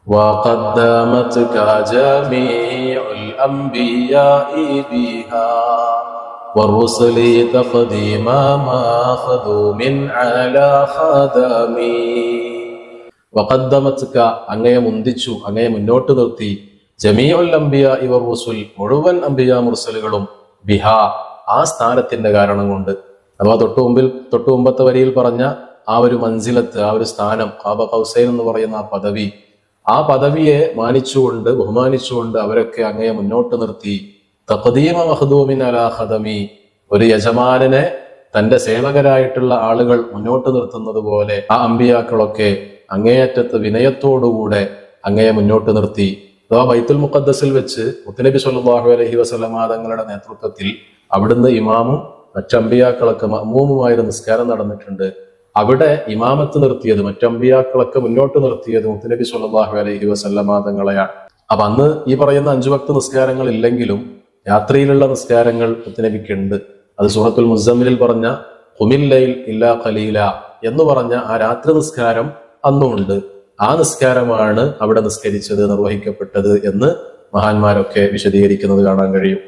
وقدمتك جميع الأنبياء بها والرسل تقديما ما أخذوا من على خدمي. വഖദ്ദമത്ക അങ്ങയെ മുന്തിച്ചു, അങ്ങയെ മുന്നോട്ട് നിർത്തി, ജമീഉൽ അംബിയാ വറുസുൽ മുഴുവൻ അംബിയാ മുർസലുകളും ബിഹ ആ സ്ഥാനത്തിന്റെ കാരണം കൊണ്ട്. അഥവാ തൊട്ടു മുമ്പത്തെ വരിയിൽ പറഞ്ഞ ആ ഒരു മൻസിലത്ത്, ആ ഒരു സ്ഥാനം, ഖാബ ഖൗസൈൻ എന്ന് പറയുന്ന ആ പദവിയെ മാനിച്ചുകൊണ്ട് ബഹുമാനിച്ചുകൊണ്ട് അവരൊക്കെ അങ്ങയെ മുന്നോട്ട് നിർത്തി. തഖ്ദീമ മഖ്ദൂമിൻ അലാ ഖദമി, ഒരു യജമാനനെ തന്റെ സേവകരായിട്ടുള്ള ആളുകൾ മുന്നോട്ട് നിർത്തുന്നത് പോലെ ആ അമ്പിയാക്കളൊക്കെ അങ്ങേയറ്റത്ത് വിനയത്തോടുകൂടെ അങ്ങയെ മുന്നോട്ട് നിർത്തി. അഥവാ ബൈത്തുൽ മുഖദ്ദസിൽ വെച്ച് മുത്തുനബി സ്വല്ലല്ലാഹു അലൈഹി വസല്ലമ തങ്ങളുടെ നേതൃത്വത്തിൽ അവിടുന്ന് ഇമാമും മറ്റമ്പിയാക്കളൊക്കെ മഅ്മൂമുമായൊരു നിസ്കാരം നടന്നിട്ടുണ്ട്. അവിടെ ഇമാമത്ത് നിർത്തിയത്, മറ്റമ്പിയാക്കളൊക്കെ മുന്നോട്ട് നിർത്തിയത് മുത്തുനബി സ്വല്ലല്ലാഹു അലൈഹി വസല്ലമ തങ്ങളെയാണ്. അപ്പൊ അന്ന് ഈ പറയുന്ന 5 വക്ത് നിസ്കാരങ്ങൾ ഇല്ലെങ്കിലും രാത്രിയിലുള്ള നിസ്കാരങ്ങൾ മുത്തുനബിക്കുണ്ട്. അത് സൂറത്തുൽ മുസമ്മിലിൽ പറഞ്ഞ ഖുമിൽ ലൈൽ ഇല്ലാ ഖലീല എന്ന് പറഞ്ഞ ആ രാത്രി നിസ്കാരം അന്നുമുണ്ട്. ആ നിസ്കാരമാണ് അവിടെ നിസ്കരിച്ചത്, നിർവഹിക്കപ്പെട്ടത് എന്ന് മഹാന്മാരൊക്കെ വിശദീകരിക്കുന്നത് കാണാൻ കഴിയും.